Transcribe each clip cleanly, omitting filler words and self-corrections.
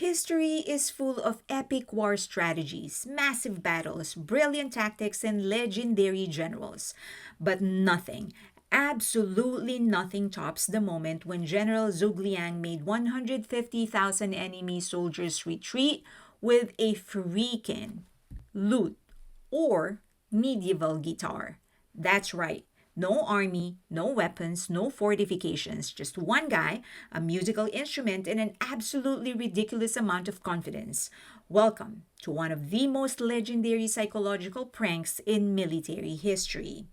History is full of epic war strategies, massive battles, brilliant tactics, and legendary generals. But nothing, absolutely nothing tops the moment when General Zhuge Liang made 150,000 enemy soldiers retreat with a freaking lute or medieval guitar. That's right. No army, no weapons, no fortifications, just one guy, a musical instrument, and an absolutely ridiculous amount of confidence. Welcome to one of the most legendary psychological pranks in military history.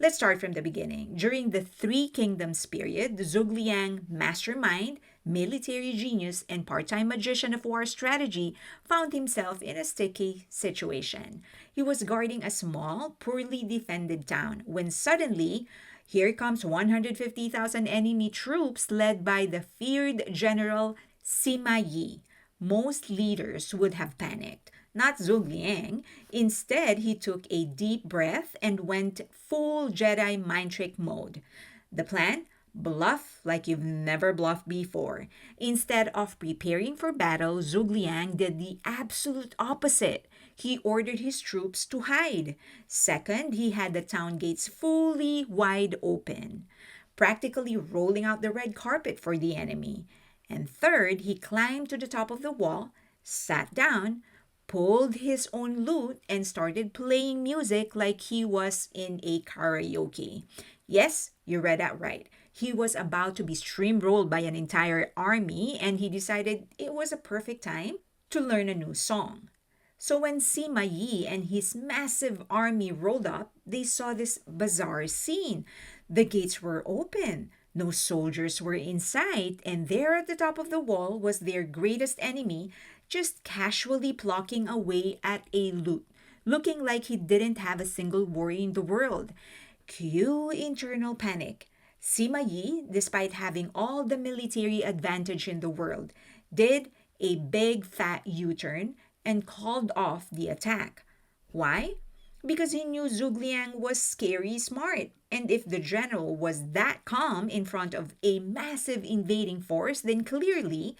Let's start from the beginning. During the Three Kingdoms period, the Zhuge Liang mastermind, military genius, and part-time magician of war strategy found himself in a sticky situation. He was guarding a small, poorly defended town when suddenly here comes 150,000 enemy troops led by the feared general Sima Yi. Most leaders would have panicked. Not Zhuge Liang. Instead, he took a deep breath and went full Jedi mind trick mode. The plan? Bluff like you've never bluffed before. Instead of preparing for battle, Zhuge Liang did the absolute opposite. He ordered his troops to hide. Second, he had the town gates fully wide open, practically rolling out the red carpet for the enemy. And third, he climbed to the top of the wall, sat down, pulled his own lute, and started playing music like he was in a karaoke. Yes, you read that right. He was about to be streamrolled by an entire army, and he decided it was a perfect time to learn a new song. So when Sima Yi and his massive army rolled up, they saw this bizarre scene. The gates were open, no soldiers were in sight, and there at the top of the wall was their greatest enemy, just casually plucking away at a lute, looking like he didn't have a single worry in the world. Cue internal panic. Sima Yi, despite having all the military advantage in the world, did a big fat U turn and called off the attack. Why? Because he knew Zhuge Liang was scary smart. And if the general was that calm in front of a massive invading force, then clearly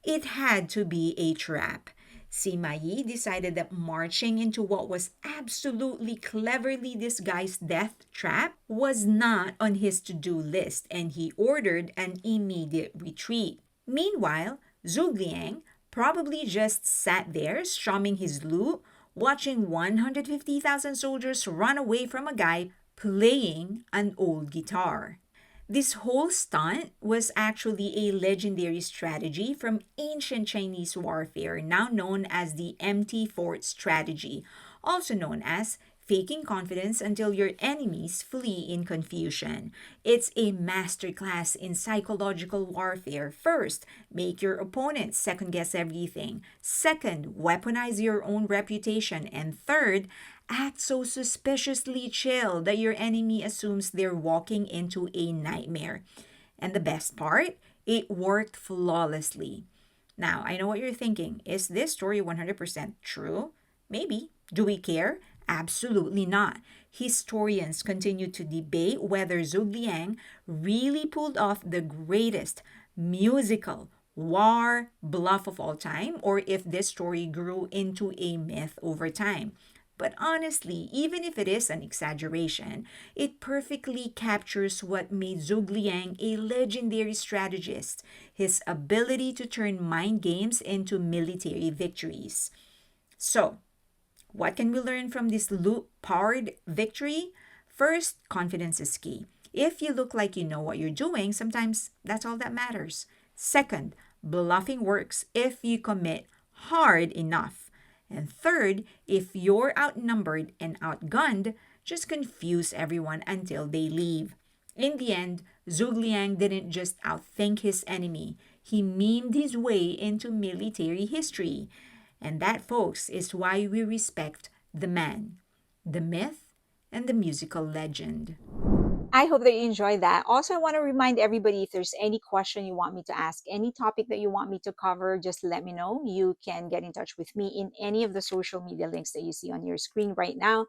it had to be a trap. Sima Yi decided that marching into what was absolutely cleverly disguised death trap was not on his to-do list, and he ordered an immediate retreat. Meanwhile, Zhuge Liang probably just sat there strumming his lute, watching 150,000 soldiers run away from a guy playing an old guitar. This whole stunt was actually a legendary strategy from ancient Chinese warfare, now known as the empty fort strategy, also known as faking confidence until your enemies flee in confusion. It's a masterclass in psychological warfare. First, make your opponent second guess everything. Second, weaponize your own reputation. And third, act so suspiciously chill that your enemy assumes they're walking into a nightmare. And the best part, it worked flawlessly. Now, I know what you're thinking. Is this story 100% true? Maybe. Do we care? Absolutely not. Historians continue to debate whether Zhuge Liang really pulled off the greatest musical war bluff of all time, or if this story grew into a myth over time. But honestly, even if it is an exaggeration, it perfectly captures what made Zhuge Liang a legendary strategist, his ability to turn mind games into military victories. So, what can we learn from this loop powered victory? First, confidence is key. If you look like you know what you're doing, sometimes that's all that matters. Second, bluffing works if you commit hard enough. And third, if you're outnumbered and outgunned, just confuse everyone until they leave. In the end, Zhuge Liang didn't just outthink his enemy, he memed his way into military history. And that, folks, is why we respect the man, the myth, and the musical legend. I hope that you enjoyed that. Also, I want to remind everybody, if there's any question you want me to ask, any topic that you want me to cover, just let me know. You can get in touch with me in any of the social media links that you see on your screen right now.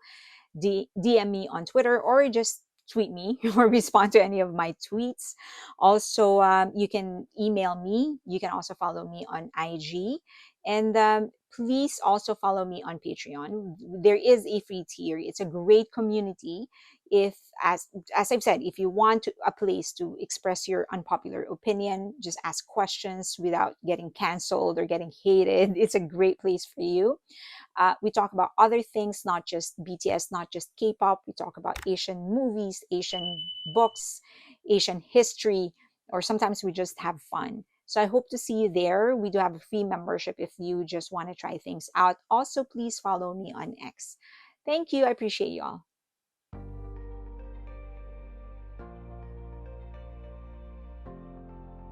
DM me on Twitter, or just tweet me or respond to any of my tweets. Also, you can email me. You can also follow me on IG. And please also follow me on Patreon. There is a free tier. It's a great community. If as I've said, if you want a place to express your unpopular opinion, just ask questions without getting canceled or getting hated. It's a great place for you. We talk about other things, not just BTS, not just K-pop. We talk about Asian movies, Asian books, Asian history, or sometimes we just have fun. So I hope to see you there. We do have a free membership if you just want to try things out. Also, please follow me on X. Thank you. I appreciate you all.